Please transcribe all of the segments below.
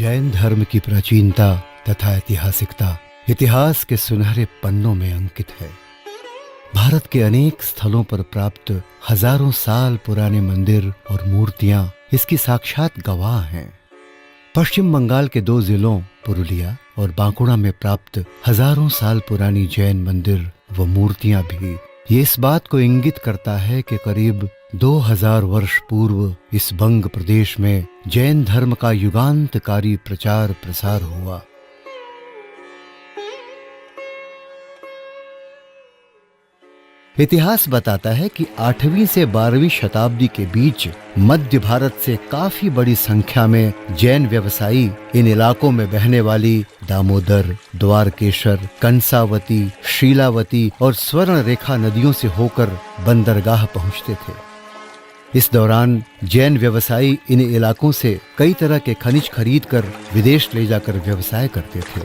जैन धर्म की प्राचीनता तथा ऐतिहासिकता इतिहास के सुनहरे पन्नों में अंकित है। भारत के अनेक स्थलों पर प्राप्त हजारों साल पुराने मंदिर और मूर्तियां इसकी साक्षात गवाह हैं। पश्चिम बंगाल के 2 जिलों पुरुलिया और बांकुड़ा में प्राप्त हजारों साल पुरानी जैन मंदिर व मूर्तियां भी ये इस बात को इंगित करता है कि करीब 2000 वर्ष पूर्व इस बंग प्रदेश में जैन धर्म का युगांतकारी प्रचार प्रसार हुआ। इतिहास बताता है कि 8वीं से 12वीं शताब्दी के बीच मध्य भारत से काफी बड़ी संख्या में जैन व्यवसायी इन इलाकों में बहने वाली दामोदर, द्वारकेशर, कंसावती, शीलावती और स्वर्ण रेखा नदियों से होकर बंदरगाह पहुंचते थे। इस दौरान जैन व्यवसायी इन इलाकों से कई तरह के खनिज खरीदकर विदेश ले जाकर व्यवसाय करते थे।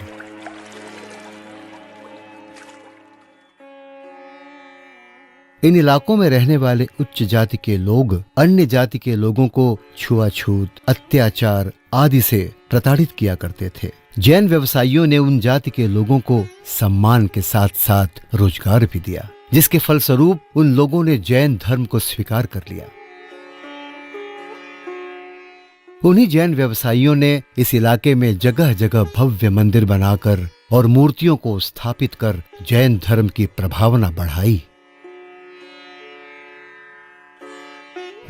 इन इलाकों में रहने वाले उच्च जाति के लोग अन्य जाति के लोगों को छुआछूत, अत्याचार आदि से प्रताड़ित किया करते थे। जैन व्यवसायियों ने उन जाति के लोगों को सम्मान के साथ साथ रोजगार भी दिया, जिसके फलस्वरूप उन लोगों ने जैन धर्म को स्वीकार कर लिया। उन्हीं जैन व्यवसायियों ने इस इलाके में जगह जगह भव्य मंदिर बनाकर और मूर्तियों को स्थापित कर जैन धर्म की प्रभावना बढ़ाई।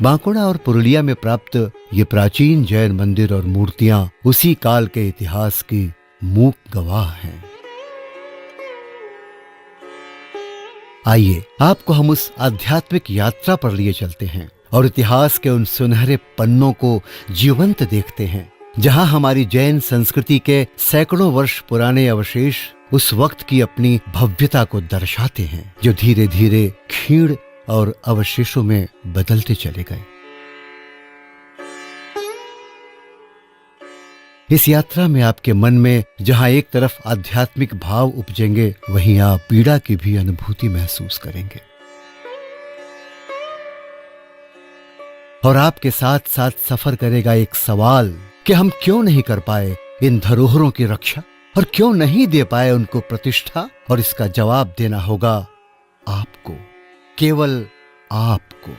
बांकुड़ा और पुरुलिया में प्राप्त ये प्राचीन जैन मंदिर और मूर्तियां उसी काल के इतिहास की मूक गवाह हैं। आइए आपको हम उस आध्यात्मिक यात्रा पर लिए चलते हैं और इतिहास के उन सुनहरे पन्नों को जीवंत देखते हैं, जहां हमारी जैन संस्कृति के सैकड़ों वर्ष पुराने अवशेष उस वक्त की अपनी भव्यता को दर्शाते हैं, जो धीरे धीरे क्षीण और अवशेषों में बदलते चले गए। इस यात्रा में आपके मन में जहां एक तरफ आध्यात्मिक भाव उपजेंगे, वहीं आप पीड़ा की भी अनुभूति महसूस करेंगे। और आपके साथ साथ सफर करेगा एक सवाल कि हम क्यों नहीं कर पाए इन धरोहरों की रक्षा और क्यों नहीं दे पाए उनको प्रतिष्ठा, और इसका जवाब देना होगा आपको, केवल आपको।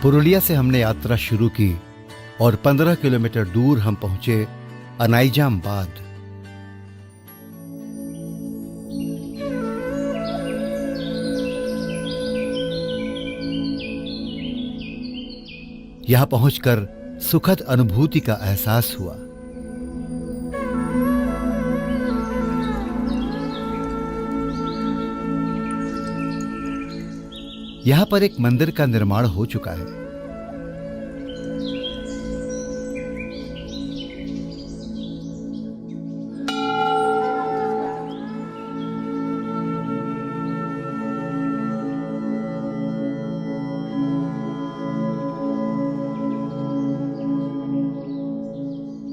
पुरुलिया से हमने यात्रा शुरू की और 15 किलोमीटर दूर हम पहुंचे अनाइजामबाद। यहां पहुंचकर सुखद अनुभूति का एहसास हुआ। यहां पर एक मंदिर का निर्माण हो चुका है।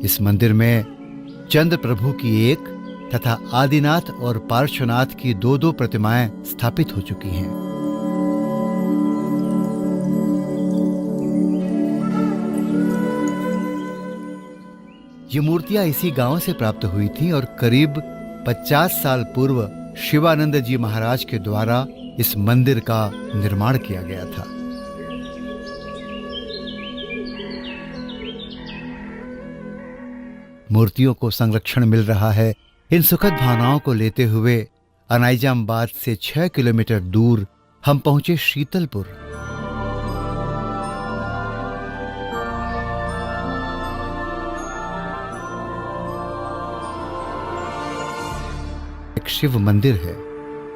इस मंदिर में चंद्र प्रभु की एक तथा आदिनाथ और पार्श्वनाथ की 2-2 प्रतिमाएं स्थापित हो चुकी हैं। ये मूर्तियां इसी गांव से प्राप्त हुई थीं और करीब 50 साल पूर्व शिवानंद जी महाराज के द्वारा इस मंदिर का निर्माण किया गया था। मूर्तियों को संरक्षण मिल रहा है। इन सुखद भावनाओं को लेते हुए अनाइजामबाद से 6 किलोमीटर दूर हम पहुंचे शीतलपुर। एक शिव मंदिर है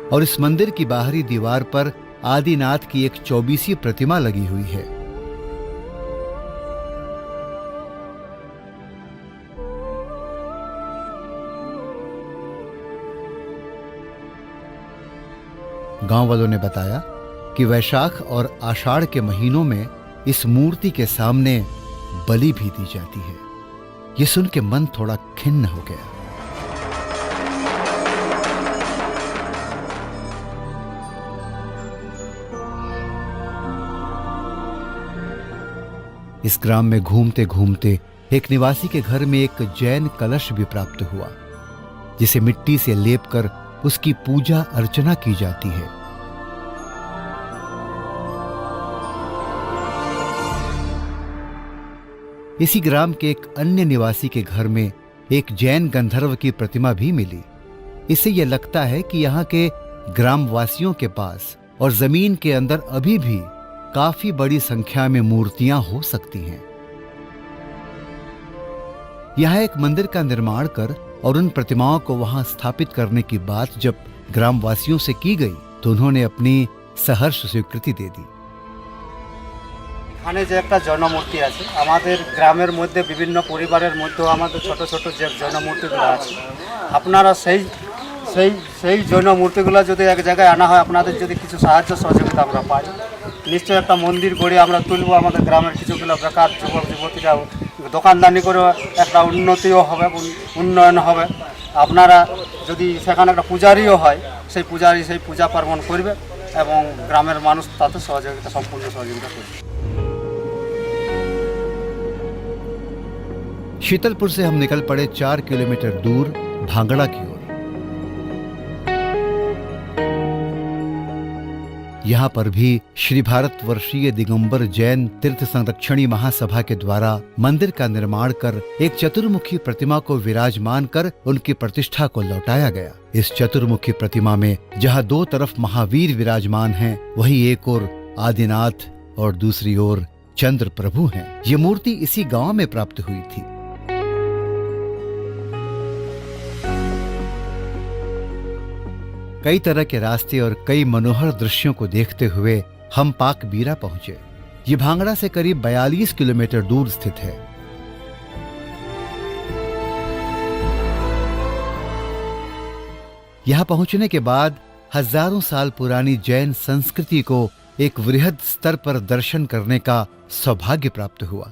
और इस मंदिर की बाहरी दीवार पर आदिनाथ की एक 24वीं प्रतिमा लगी हुई है। गांव वालों ने बताया कि वैशाख और आषाढ़ के महीनों में इस मूर्ति के सामने बलि भी दी जाती है। ये सुन के मन थोड़ा खिन्न हो गया। इस ग्राम में घूमते घूमते एक निवासी के घर में एक जैन कलश भी प्राप्त हुआ, जिसे मिट्टी से लेपकर उसकी पूजा अर्चना की जाती है। इसी ग्राम के एक अन्य निवासी के घर में एक जैन गंधर्व की प्रतिमा भी मिली। इससे यह लगता है कि यहाँ के ग्रामवासियों के पास और जमीन के अंदर अभी भी काफी बड़ी संख्या में मूर्तियां हो सकती हैं। यहां एक मंदिर का निर्माण कर और उन प्रतिमाओं को वहां स्थापित करने की बात जब ग्रामवासियों से की गई तो उन्होंने अपनी सहर्ष स्वीकृति दे दी। এখানে যে একটা জনমূর্তি আছে, আমাদের গ্রামের মধ্যে বিভিন্ন পরিবারের মধ্যেও আমাদের ছোট ছোট যে জনমূর্তিগুলো আছে, আপনারা সেই জনমূর্তিগুলো যদি এক জায়গায় আনা হয়, আপনাদের যদি কিছু সাহায্য সহযোগিতা আমরা পাই, নিশ্চয়ই একটা মন্দির গড়ে আমরা তুলব। আমাদের গ্রামের কিছুগুলো বেকার যুবক যুবতীরা দোকানদানি করে একটা উন্নতিও হবে, উন্নয়ন হবে। আপনারা যদি সেখানে একটা পূজারিও হয়, সেই পূজারি সেই পূজা পার্বণ করবে এবং গ্রামের মানুষ তাতে সহযোগিতা সম্পূর্ণ সহযোগিতা করবে। शीतलपुर से हम निकल पड़े 4 किलोमीटर दूर भांगड़ा की ओर। यहां पर भी श्री भारतवर्षीय दिगंबर जैन तीर्थ संरक्षणी महासभा के द्वारा मंदिर का निर्माण कर एक चतुर्मुखी प्रतिमा को विराजमान कर उनकी प्रतिष्ठा को लौटाया गया। इस चतुर्मुखी प्रतिमा में जहां दो तरफ महावीर विराजमान हैं, वहीं एक ओर आदिनाथ और दूसरी ओर चंद्र प्रभु हैं। ये मूर्ति इसी गांव में प्राप्त हुई थी। कई तरह के रास्ते और कई मनोहर दृश्यों को देखते हुए हम पाकबीरा पहुंचे। ये भांगड़ा से करीब 42 किलोमीटर दूर स्थित है। यहां पहुंचने के बाद हजारों साल पुरानी जैन संस्कृति को एक वृहद स्तर पर दर्शन करने का सौभाग्य प्राप्त हुआ।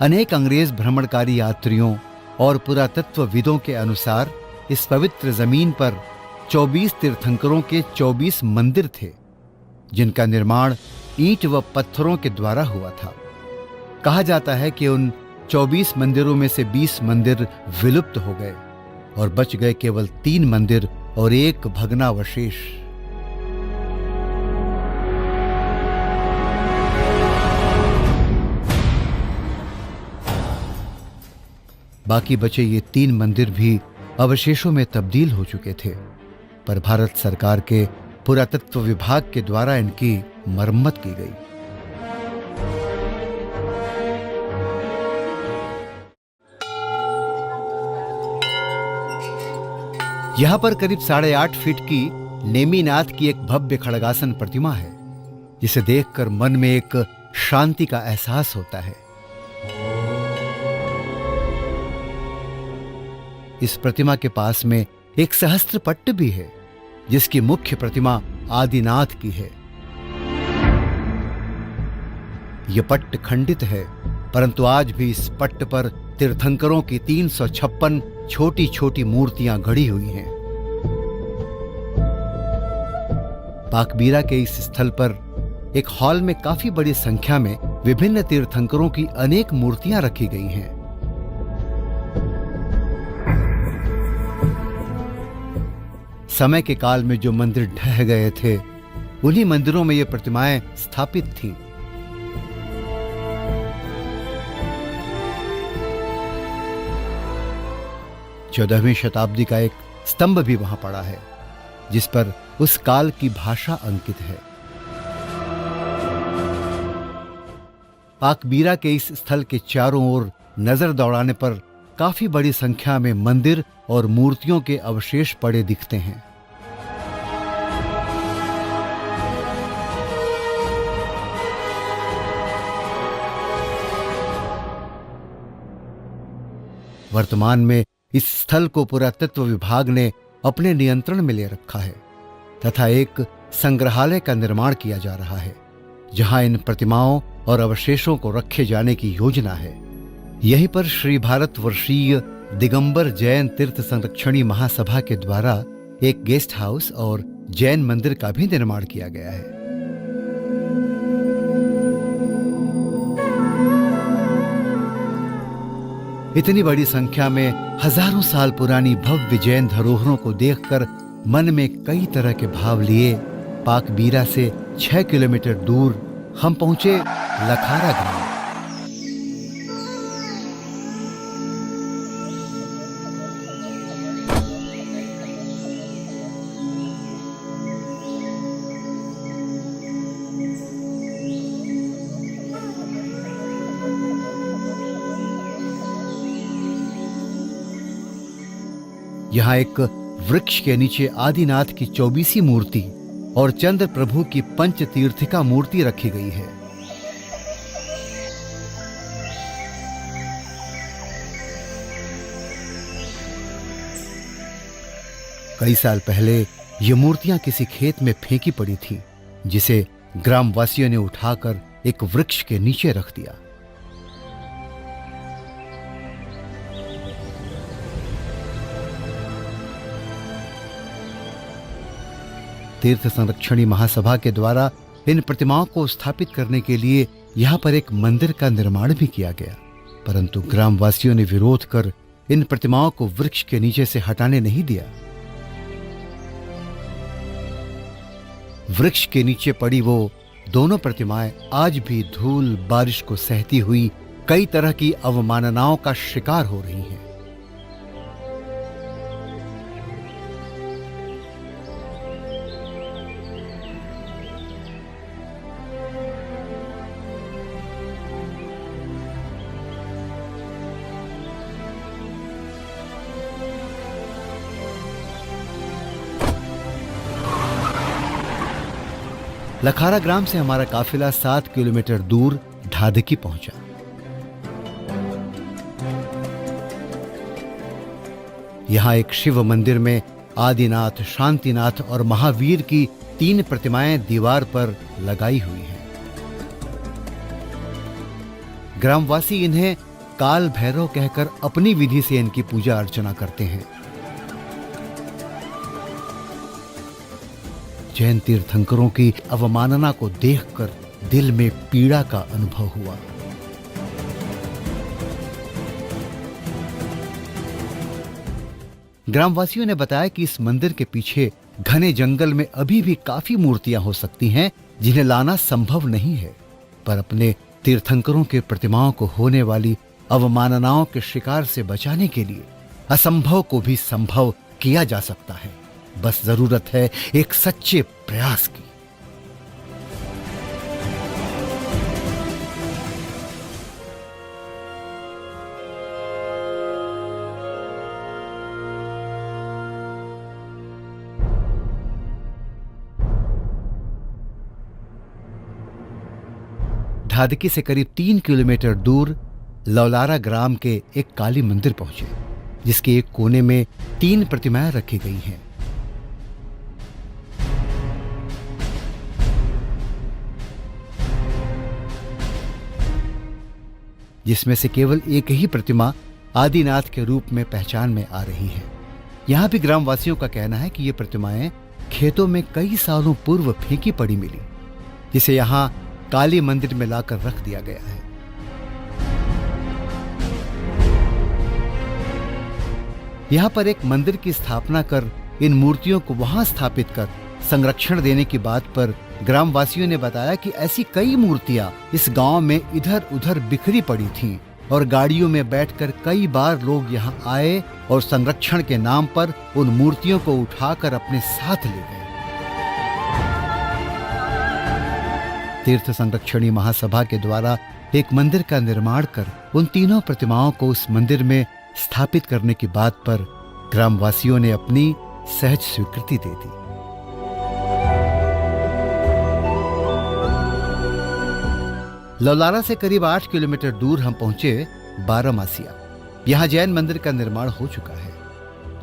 अनेक अंग्रेज भ्रमणकारी यात्रियों और पुरातत्वविदों के अनुसार इस पवित्र जमीन पर 24 तीर्थंकरों के 24 मंदिर थे, जिनका निर्माण ईंट व पत्थरों के द्वारा हुआ था। कहा जाता है कि उन 24 मंदिरों में से 20 मंदिर विलुप्त हो गए और बच गए केवल 3 मंदिर और एक भग्नावशेष। बाकी बचे ये 3 मंदिर भी अवशेषों में तब्दील हो चुके थे, पर भारत सरकार के पुरातत्व विभाग के द्वारा इनकी मरम्मत की गई। यहां पर करीब 8.5 फीट की नेमिनाथ की एक भव्य खड़गासन प्रतिमा है, जिसे देखकर मन में एक शांति का एहसास होता है। इस प्रतिमा के पास में एक सहस्त्र पट्ट भी है, जिसकी मुख्य प्रतिमा आदिनाथ की है। यह पट्ट खंडित है, परंतु आज भी इस पट्ट पर तीर्थंकरों की 356 छोटी छोटी मूर्तियां गढ़ी हुई हैं। पाकबीरा के इस स्थल पर एक हॉल में काफी बड़ी संख्या में विभिन्न तीर्थंकरों की अनेक मूर्तियां रखी गई हैं। समय के काल में जो मंदिर ढह गए थे, उन्हीं मंदिरों में ये प्रतिमाएं स्थापित थीं। चौदहवीं शताब्दी का एक स्तंभ भी वहां पड़ा है, जिस पर उस काल की भाषा अंकित है। पाकबीरा के इस स्थल के चारों ओर नजर दौड़ाने पर काफी बड़ी संख्या में मंदिर और मूर्तियों के अवशेष पड़े दिखते हैं। वर्तमान में इस स्थल को पुरातत्व विभाग ने अपने नियंत्रण में ले रखा है तथा एक संग्रहालय का निर्माण किया जा रहा है, जहां इन प्रतिमाओं और अवशेषों को रखे जाने की योजना है। यहीं पर श्री भारतवर्षीय दिगंबर जैन तीर्थ संरक्षणी महासभा के द्वारा एक गेस्ट हाउस और जैन मंदिर का भी निर्माण किया गया है। इतनी बड़ी संख्या में हजारों साल पुरानी भव्य जैन धरोहरों को देखकर मन में कई तरह के भाव लिए पाकबीरा से 6 किलोमीटर दूर हम पहुंचे लखारा ग्राम। यहाँ एक वृक्ष के नीचे आदिनाथ की 24वीं मूर्ति और चंद्र प्रभु की पंचतीर्थिका मूर्ति रखी गई है। कई साल पहले ये मूर्तियां किसी खेत में फेंकी पड़ी थी, जिसे ग्रामवासियों ने उठाकर एक वृक्ष के नीचे रख दिया। तीर्थ संरक्षणी महासभा के द्वारा इन प्रतिमाओं को स्थापित करने के लिए यहाँ पर एक मंदिर का निर्माण भी किया गया, परंतु ग्रामवासियों ने विरोध कर इन प्रतिमाओं को वृक्ष के नीचे से हटाने नहीं दिया। वृक्ष के नीचे पड़ी वो दोनों प्रतिमाएं आज भी धूल बारिश को सहती हुई कई तरह की अवमाननाओं का शिकार हो रही हैं। लखारा ग्राम से हमारा काफिला 7 किलोमीटर दूर ढादकी पहुंचा। यहां एक शिव मंदिर में आदिनाथ, शांतिनाथ और महावीर की 3 प्रतिमाएं दीवार पर लगाई हुई हैं। ग्रामवासी इन्हें काल भैरव कहकर अपनी विधि से इनकी पूजा अर्चना करते हैं। जैन तीर्थंकरों की अवमानना को देखकर दिल में पीड़ा का अनुभव हुआ। ग्रामवासियों ने बताया कि इस मंदिर के पीछे घने जंगल में अभी भी काफी मूर्तियां हो सकती हैं जिन्हें लाना संभव नहीं है, पर अपने तीर्थंकरों के प्रतिमाओं को होने वाली अवमाननाओं के शिकार से बचाने के लिए असंभव को भी संभव किया जा सकता है। बस जरूरत है एक सच्चे प्रयास की। ढादकी से करीब 3 किलोमीटर दूर लौलारा ग्राम के एक काली मंदिर पहुंचे, जिसके एक कोने में 3 प्रतिमाएं रखी गई हैं। जिसमें से केवल एक ही प्रतिमा आदिनाथ के रूप में पहचान में आ रही है। यहां भी ग्रामवासियों का कहना है कि ये प्रतिमाएं खेतों में कई सालों पूर्व फेंकी पड़ी मिली, जिसे यहां काली मंदिर में लाकर रख दिया गया है। यहां पर एक मंदिर की स्थापना कर इन मूर्तियों को वहां स्थापित कर संरक्षण देने की बात पर ग्रामवासियों ने बताया कि ऐसी कई मूर्तियां इस गांव में इधर उधर बिखरी पड़ी थीं और गाड़ियों में बैठकर कई बार लोग यहां आए और संरक्षण के नाम पर उन मूर्तियों को उठाकर अपने साथ ले गए। तीर्थ संरक्षणी महासभा के द्वारा एक मंदिर का निर्माण कर उन तीनों प्रतिमाओं को उस मंदिर में स्थापित करने की बात पर ग्रामवासियों ने अपनी सहज स्वीकृति दे दी। लौलारा से करीब 8 किलोमीटर दूर हम पहुंचे बारामासिया। यहां जैन मंदिर का निर्माण हो चुका है।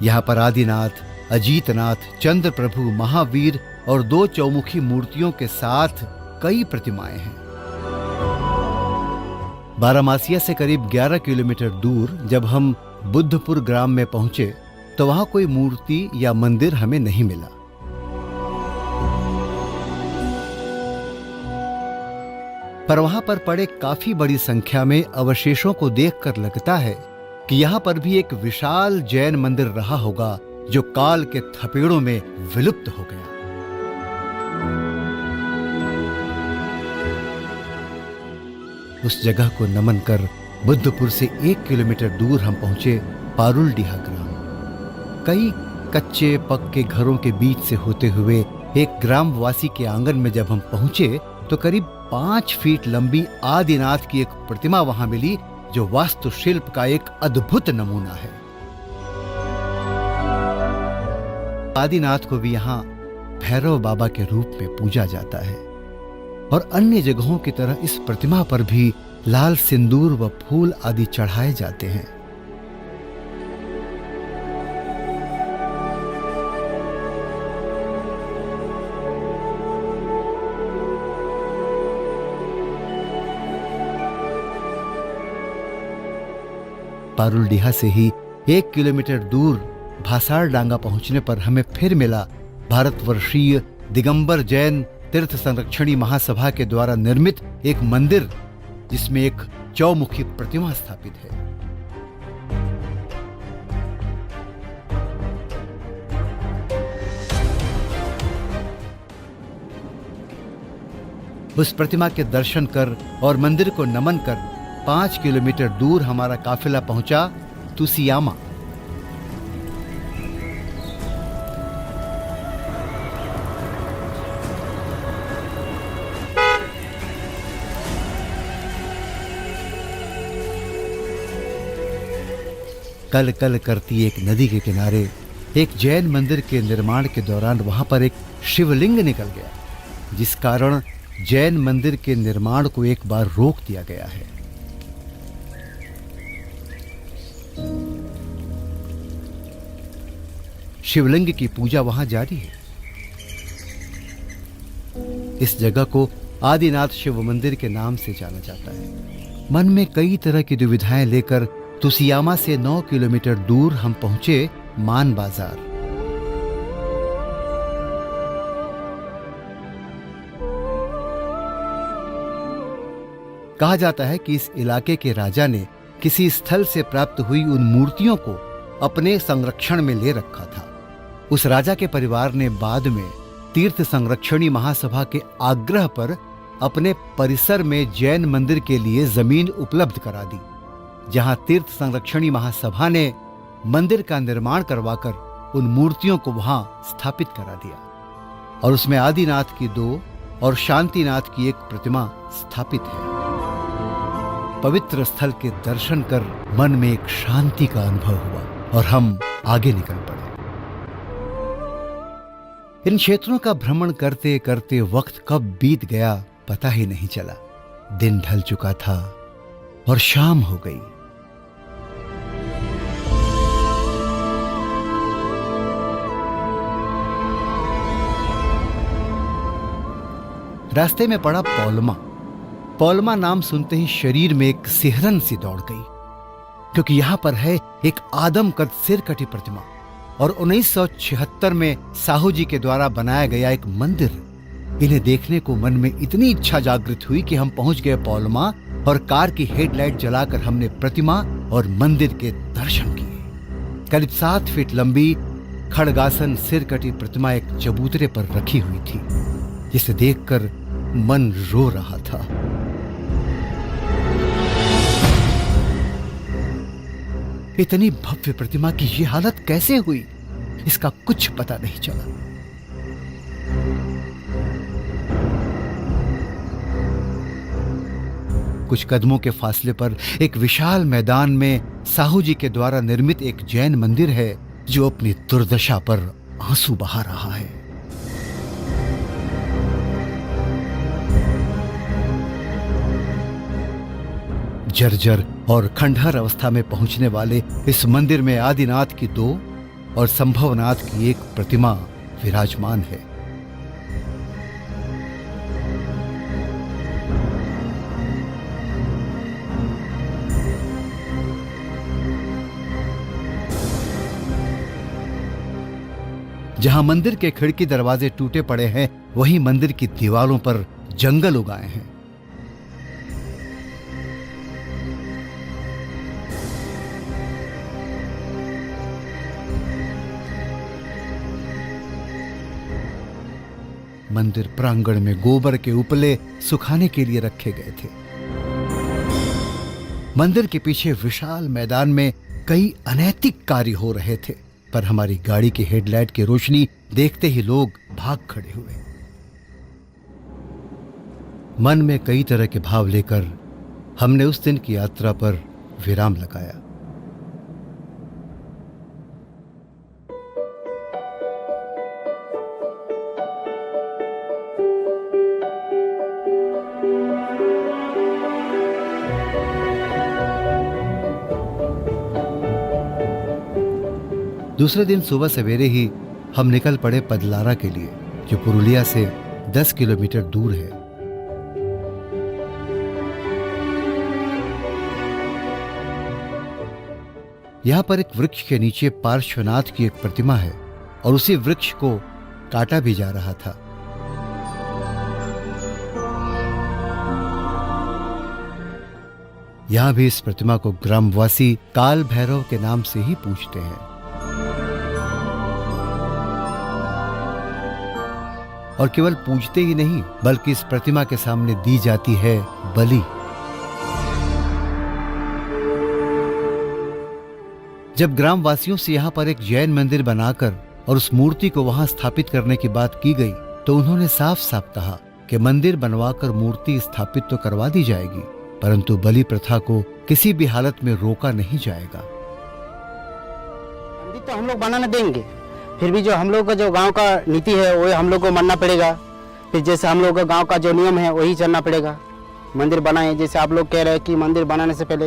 यहां पर आदिनाथ, अजीतनाथ, चंद्र प्रभु, महावीर और 2 चौमुखी मूर्तियों के साथ कई प्रतिमाएं हैं। बारामासिया से करीब 11 किलोमीटर दूर जब हम बुद्धपुर ग्राम में पहुंचे तो तो वहां कोई मूर्ति या मंदिर हमें नहीं मिला। पर वहां पर पड़े काफी बड़ी संख्या में अवशेषों को देखकर लगता है कि यहां पर भी एक विशाल जैन मंदिर रहा होगा जो काल के थपेड़ों में विलुप्त हो गया। उस जगह को नमन कर बुद्धपुर से 1 किलोमीटर दूर हम पहुंचे पारुलडीहा ग्राम। कई कच्चे पक्के घरों के बीच से होते हुए एक ग्रामवासी के आंगन में जब हम पहुंचे तो करीब 5 फीट लंबी आदिनाथ की एक प्रतिमा वहां मिली जो वास्तुशिल्प का एक अद्भुत नमूना है। आदिनाथ को भी यहाँ भैरव बाबा के रूप में पूजा जाता है और अन्य जगहों की तरह इस प्रतिमा पर भी लाल सिंदूर व फूल आदि चढ़ाए जाते हैं। पारुलडीहा से ही 1 किलोमीटर दूर भासार डांगा पहुंचने पर हमें फिर मिला भारतवर्षीय दिगंबर जैन तीर्थ संरक्षणी महासभा के द्वारा निर्मित एक मंदिर जिसमें एक चौमुखी प्रतिमा स्थापित है। उस प्रतिमा के दर्शन कर और मंदिर को नमन कर 5 किलोमीटर दूर हमारा काफिला पहुंचा तुसियामा। कल कल करती एक नदी के किनारे एक जैन मंदिर के निर्माण के दौरान वहां पर एक शिवलिंग निकल गया, जिस कारण जैन मंदिर के निर्माण को एक बार रोक दिया गया है। शिवलिंग की पूजा वहां जारी है। इस जगह को आदिनाथ शिव मंदिर के नाम से जाना जाता है। मन में कई तरह की दुविधाएं लेकर तुसियामा से 9 किलोमीटर दूर हम पहुंचे मान बाजार। कहा जाता है कि इस इलाके के राजा ने किसी स्थल से प्राप्त हुई उन मूर्तियों को अपने संरक्षण में ले रखा था। उस राजा के परिवार ने बाद में तीर्थ संरक्षणी महासभा के आग्रह पर अपने परिसर में जैन मंदिर के लिए जमीन उपलब्ध करा दी, जहां तीर्थ संरक्षणी महासभा ने मंदिर का निर्माण करवाकर उन मूर्तियों को वहां स्थापित करा दिया और उसमें आदिनाथ की 2 और शांतिनाथ की एक प्रतिमा स्थापित है। पवित्र स्थल के दर्शन कर मन में एक शांति का अनुभव हुआ और हम आगे निकल पड़े। इन क्षेत्रों का भ्रमण करते करते वक्त कब बीत गया पता ही नहीं चला। दिन ढल चुका था और शाम हो गई। रास्ते में पड़ा पौलमा। पौलमा नाम सुनते ही शरीर में एक सिहरन सी दौड़ गई, क्योंकि यहां पर है एक आदम कद सिर कटी प्रतिमा और 1976 में साहू जी के द्वारा बनाया गया एक मंदिर। इन्हें देखने को मन में इतनी इच्छा जागृत हुई कि हम पहुंच गए पौलमा और कार की हेडलाइट जलाकर हमने प्रतिमा और मंदिर के दर्शन किए। करीब 7 फीट लंबी खड़गासन सिर कटी प्रतिमा एक चबूतरे पर रखी हुई थी, जिसे देखकर मन रो रहा था। इतनी भव्य प्रतिमा की ये हालत कैसे हुई, इसका कुछ पता नहीं चला। कुछ कदमों के फासले पर एक विशाल मैदान में साहू जी के द्वारा निर्मित एक जैन मंदिर है जो अपनी दुर्दशा पर आंसू बहा रहा है। जर्जर और खंडहर अवस्था में पहुंचने वाले इस मंदिर में आदिनाथ की 2 और संभवनाथ की एक प्रतिमा विराजमान है। जहां मंदिर के खिड़की दरवाजे टूटे पड़े हैं, वहीं मंदिर की दीवारों पर जंगल उगाए हैं। मंदिर प्रांगण में गोबर के उपले सुखाने के लिए रखे गए थे। मंदिर के पीछे विशाल मैदान में कई अनैतिक कार्य हो रहे थे, पर हमारी गाड़ी की हेडलाइट की रोशनी देखते ही लोग भाग खड़े हुए। मन में कई तरह के भाव लेकर हमने उस दिन की यात्रा पर विराम लगाया। दूसरे दिन सुबह सवेरे ही हम निकल पड़े पदलारा के लिए, जो पुरुलिया से 10 किलोमीटर दूर है। यहां पर एक वृक्ष के नीचे पार्श्वनाथ की एक प्रतिमा है और उसी वृक्ष को काटा भी जा रहा था। यहां भी इस प्रतिमा को ग्रामवासी काल भैरव के नाम से ही पूजते हैं और केवल पूजते ही नहीं, बल्कि इस प्रतिमा के सामने दी जाती है बलि। जब ग्रामवासियों से यहां पर एक जैन मंदिर बनाकर और उस मूर्ति को वहां स्थापित करने की बात की गई, तो उन्होंने साफ साफ कहा कि मंदिर बनवाकर मूर्ति स्थापित तो करवा दी जाएगी, परंतु बलि प्रथा को किसी भी हालत में रोका नहीं जाएगा। मंदिर तो हम लोग बनाना देंगे, फिर भी जो हम लोग का जो गांव का नीति है वो हम लोग को मानना पड़ेगा। फिर जैसे हम लोग का गांव का जो नियम है वही चलना पड़ेगा। मंदिर बनाए, जैसे आप लोग कह रहे हैं कि मंदिर बनाने से पहले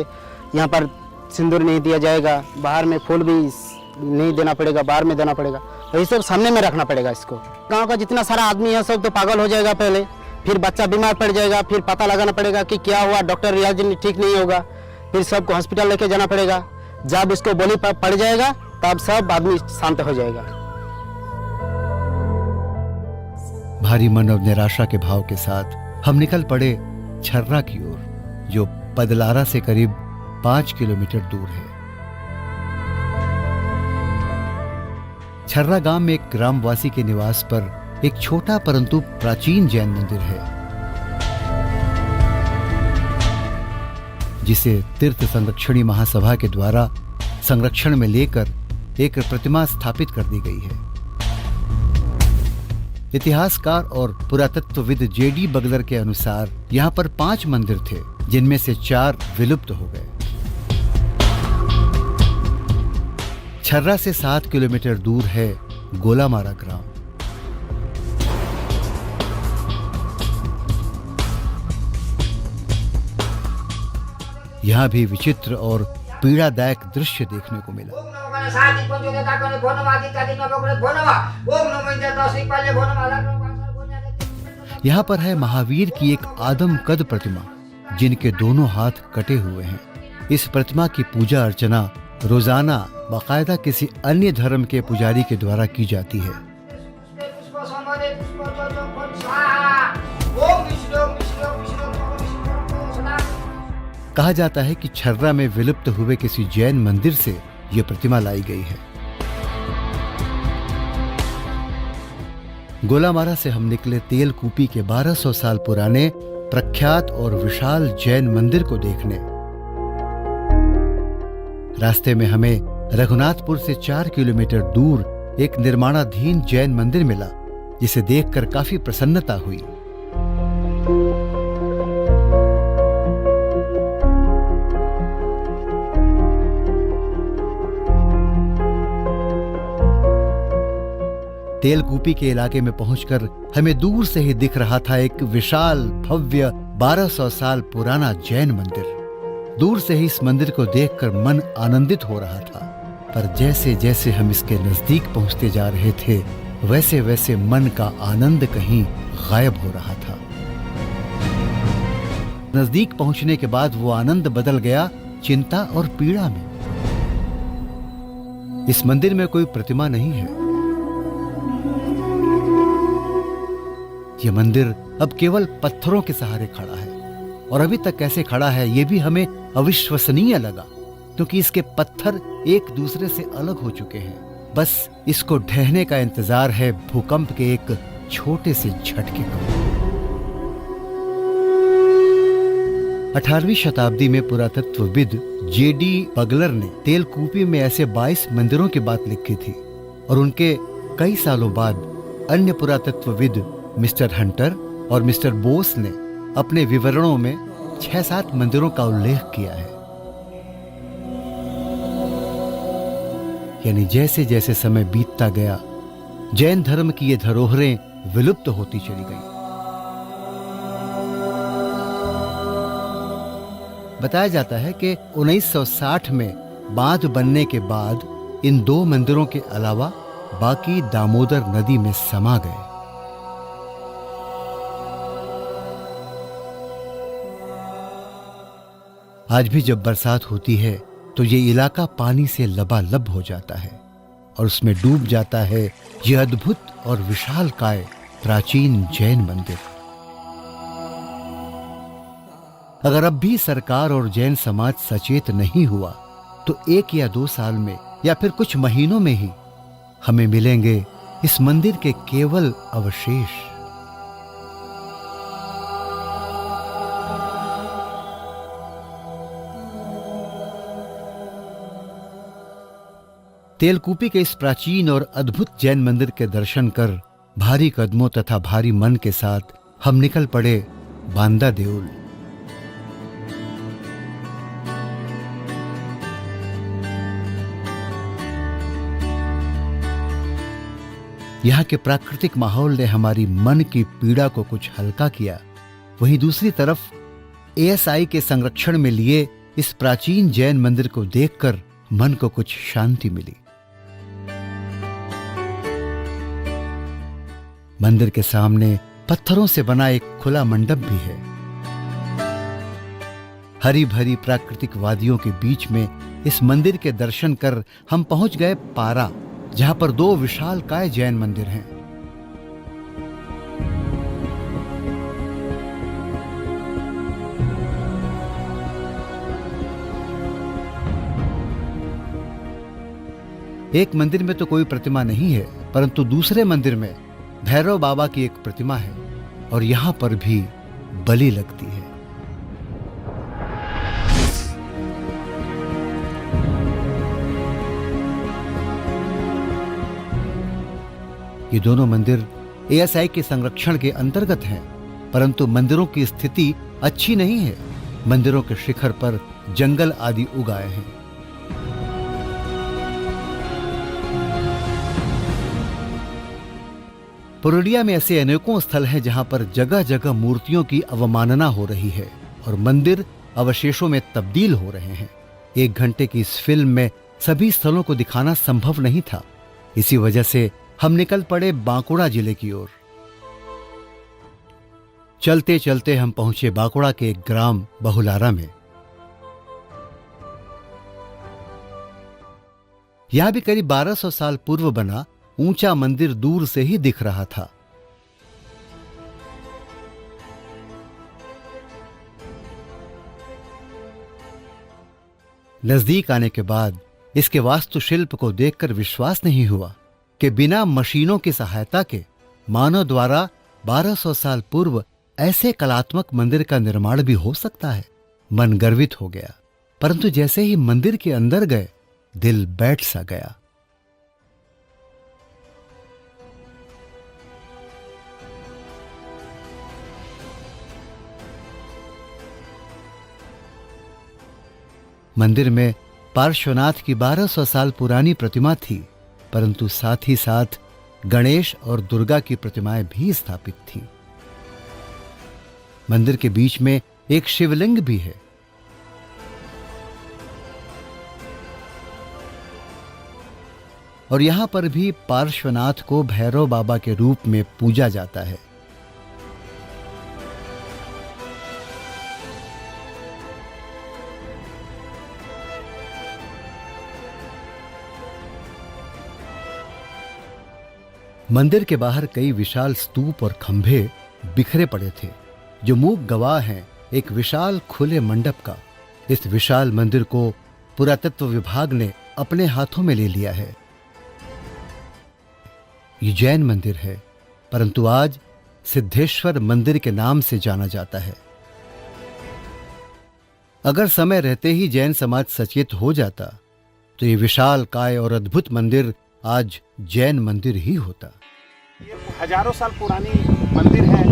यहाँ पर सिंदूर नहीं दिया जाएगा, बाहर में फूल भी नहीं देना पड़ेगा, बाहर में देना पड़ेगा, वही सब सामने में रखना पड़ेगा। इसको गाँव का जितना सारा आदमी है सब तो पागल हो जाएगा पहले, फिर बच्चा बीमार पड़ जाएगा, फिर पता लगाना पड़ेगा कि क्या हुआ, डॉक्टर इलाज ठीक नहीं होगा, फिर सबको हॉस्पिटल लेके जाना पड़ेगा। जब इसको बोली पड़ जाएगा तब सब आदमी शांत हो जाएगा। भारी मन और निराशा के भाव के साथ हम निकल पड़े छर्रा की ओर, जो पदलारा से करीब 5 किलोमीटर दूर है। छर्रा गांव में एक ग्रामवासी के निवास पर एक छोटा परंतु प्राचीन जैन मंदिर है, जिसे तीर्थ संरक्षणी महासभा के द्वारा संरक्षण में लेकर एक प्रतिमा स्थापित कर दी गई है। इतिहासकार और पुरातत्वविद जेडी बगलर के अनुसार यहाँ पर 5 मंदिर थे, जिनमें से 4 विलुप्त हो गए। छर्रा से 7 किलोमीटर दूर है गोलामारा ग्राम। यहाँ भी विचित्र और पीड़ादायक दृश्य देखने को मिला। यहाँ पर है महावीर की एक आदमकद प्रतिमा, जिनके दोनों हाथ कटे हुए हैं। इस प्रतिमा की पूजा अर्चना रोजाना बाकायदा किसी अन्य धर्म के पुजारी के द्वारा की जाती है। कहा जाता है कि छर्रा में विलुप्त हुए किसी जैन मंदिर से यह प्रतिमा लाई गई है। गोलामारा से हम निकले तेलकुपी के 1200 साल पुराने प्रख्यात और विशाल जैन मंदिर को देखने। रास्ते में हमें रघुनाथपुर से 4 किलोमीटर दूर एक निर्माणाधीन जैन मंदिर मिला, जिसे देखकर काफी प्रसन्नता हुई। तेलकुपी के इलाके में पहुंचकर हमें दूर से ही दिख रहा था एक विशाल भव्य 1200 साल पुराना जैन मंदिर। दूर से ही इस मंदिर को देखकर मन आनंदित हो रहा था, पर जैसे जैसे हम इसके नजदीक पहुंचते जा रहे थे, वैसे वैसे मन का आनंद कहीं गायब हो रहा था। नजदीक पहुंचने के बाद वो आनंद बदल गया चिंता और पीड़ा में। इस मंदिर में कोई प्रतिमा नहीं है, ये मंदिर अब केवल पत्थरों के सहारे खड़ा है, और अभी तक कैसे खड़ा है ये भी हमें अविश्वसनीय लगा, क्योंकि इसके पत्थर एक दूसरे से अलग हो चुके हैं। बस इसको ढहने का इंतजार है भूकंप के एक छोटे से झटके का। 18वीं शताब्दी में पुरातत्वविद जेडी बगलर ने तेलकुपी में ऐसे 22 मंदिरों की बात लिखी थी, और उनके कई सालों बाद अन्य पुरातत्वविद मिस्टर हंटर और मिस्टर बोस ने अपने विवरणों में 6-7 मंदिरों का उल्लेख किया है। यानी जैसे जैसे समय बीतता गया, जैन धर्म की ये धरोहरें विलुप्त होती चली गई। बताया जाता है कि 1960 में बांध बनने के बाद इन 2 मंदिरों के अलावा बाकी दामोदर नदी में समा गए। आज भी जब बरसात होती है तो ये इलाका पानी से लबालब हो जाता है और उसमें डूब जाता है ये अद्भुत और विशालकाय प्राचीन जैन मंदिर। अगर अब भी सरकार और जैन समाज सचेत नहीं हुआ तो 1 या 2 साल में या फिर कुछ महीनों में ही हमें मिलेंगे इस मंदिर के केवल अवशेष। तेलकुपी के इस प्राचीन और अद्भुत जैन मंदिर के दर्शन कर भारी कदमों तथा भारी मन के साथ हम निकल पड़े बांदा देउल। यहाँ के प्राकृतिक माहौल ने हमारी मन की पीड़ा को कुछ हल्का किया। वहीं दूसरी तरफ एएसआई के संरक्षण में लिए इस प्राचीन जैन मंदिर को देखकर मन को कुछ शांति मिली। मंदिर के सामने पत्थरों से बना एक खुला मंडप भी है। हरी भरी प्राकृतिक वादियों के बीच में इस मंदिर के दर्शन कर हम पहुंच गए पारा, जहां पर 2 विशालकाय जैन मंदिर हैं। एक मंदिर में तो कोई प्रतिमा नहीं है, परंतु दूसरे मंदिर में भैरव बाबा की एक प्रतिमा है और यहां पर भी बलि लगती है। ये दोनों मंदिर एएसआई के संरक्षण के अंतर्गत हैं, परंतु मंदिरों की स्थिति अच्छी नहीं है। मंदिरों के शिखर पर जंगल आदि उगाए हैं। पुरुलिया में ऐसे अनेकों स्थल हैं जहां पर जगह जगह मूर्तियों की अवमानना हो रही है और मंदिर अवशेषों में तब्दील हो रहे हैं। 1 घंटे की इस फिल्म में सभी स्थलों को दिखाना संभव नहीं था। इसी वजह से हम निकल पड़े बांकुड़ा जिले की ओर। चलते चलते हम पहुंचे बांकुड़ा के एक ग्राम बहुलारा में। यहां भी करीब 1200 साल पूर्व बना ऊंचा मंदिर दूर से ही दिख रहा था। नजदीक आने के बाद इसके वास्तुशिल्प को देखकर विश्वास नहीं हुआ कि बिना मशीनों की सहायता के मानव द्वारा 1200 साल पूर्व ऐसे कलात्मक मंदिर का निर्माण भी हो सकता है। मन गर्वित हो गया, परंतु जैसे ही मंदिर के अंदर गए दिल बैठ सा गया। मंदिर में पार्श्वनाथ की 1200 साल पुरानी प्रतिमा थी, परंतु साथ ही साथ गणेश और दुर्गा की प्रतिमाएं भी स्थापित थीं। मंदिर के बीच में एक शिवलिंग भी है। और यहां पर भी पार्श्वनाथ को भैरव बाबा के रूप में पूजा जाता है। मंदिर के बाहर कई विशाल स्तूप और खंभे बिखरे पड़े थे, जो मूक गवाह हैं एक विशाल खुले मंडप का। इस विशाल मंदिर को पुरातत्व विभाग ने अपने हाथों में ले लिया है। ये जैन मंदिर है, परंतु आज सिद्धेश्वर मंदिर के नाम से जाना जाता है। अगर समय रहते ही जैन समाज सचेत हो जाता तो ये विशाल काय और अद्भुत मंदिर आज जैन मंदिर ही होता। ये हजारों साल पुरानी मंदिर है।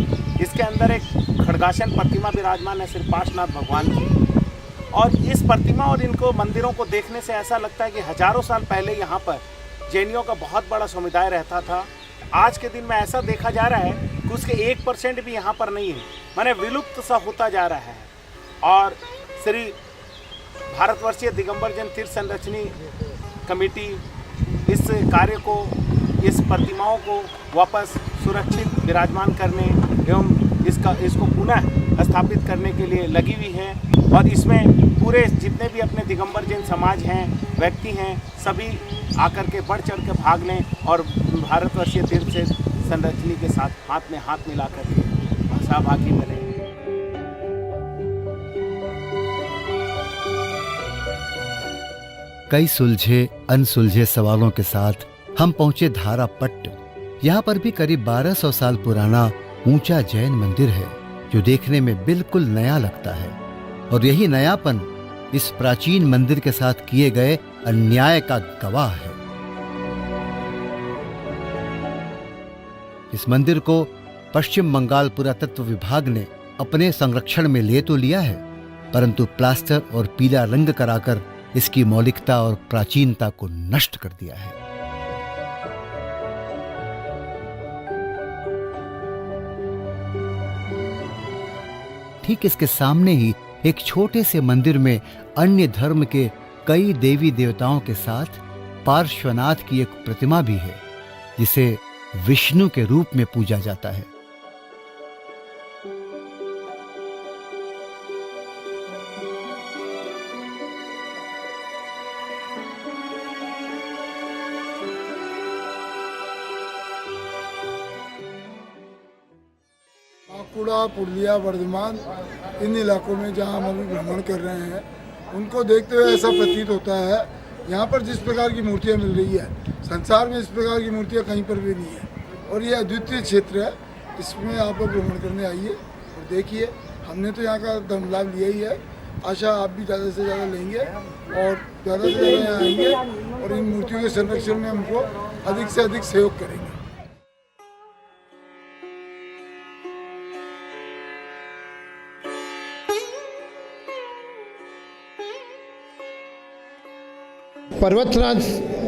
इसके अंदर एक खड्गासन प्रतिमा विराजमान है श्री पार्श्वनाथ भगवान की। और इस प्रतिमा और इनको मंदिरों को देखने से ऐसा लगता है कि हजारों साल पहले यहाँ पर जैनियों का बहुत बड़ा समुदाय रहता था। आज के दिन में ऐसा देखा जा रहा है कि उसके 1% भी यहाँ पर नहीं है, माने विलुप्त सा होता जा रहा है। और श्री भारतवर्षीय दिगंबर जैन तीर्थ संरक्षणी कमेटी इस कार्य को, इस प्रतिमाओं को वापस सुरक्षित विराजमान करने एवं इसको पुनः स्थापित करने के लिए लगी हुई है। और इसमें पूरे जितने भी अपने दिगंबर जैन समाज हैं, व्यक्ति हैं, सभी आकर के बढ़ चढ़ के भाग लें और भारतवर्षीय तीर्थ से संरक्षणी के साथ हाथ में हाथ मिला कर सहभागी बने। कई सुलझे अनसुलझे सवालों के साथ हम पहुंचे धारापट्ट। यहाँ पर भी करीब 1200 साल पुराना ऊंचा जैन मंदिर है, जो देखने में बिल्कुल नया लगता है। और यही नयापन इस प्राचीन मंदिर के साथ किए गए अन्याय का गवाह है। इस मंदिर को पश्चिम बंगाल पुरातत्व विभाग ने अपने संरक्षण में ले तो लिया है, परंतु प्लास्टर और पीला रंग कराकर इसकी मौलिकता और प्राचीनता को नष्ट कर दिया है। ठीक इसके सामने ही एक छोटे से मंदिर में अन्य धर्म के कई देवी देवताओं के साथ पार्श्वनाथ की एक प्रतिमा भी है, जिसे विष्णु के रूप में पूजा जाता है। बांकुड़ा, पुरुलिया, वर्धमान, इन इलाकों में जहां हम अभी भ्रमण कर रहे हैं, उनको देखते हुए ऐसा प्रतीत होता है यहाँ पर जिस प्रकार की मूर्तियाँ मिल रही है, संसार में इस प्रकार की मूर्तियाँ कहीं पर भी नहीं है। और ये अद्वितीय क्षेत्र है, इसमें आप लोग भ्रमण करने आइए और देखिए। हमने तो यहाँ का धर्म लाभ लिया ही है, आशा आप भी ज़्यादा से ज़्यादा लेंगे और ज़्यादा से ज़्यादा यहाँ आएंगे और इन मूर्तियों के संरक्षण में हमको अधिक से अधिक सहयोग करेंगे। पर्वतराज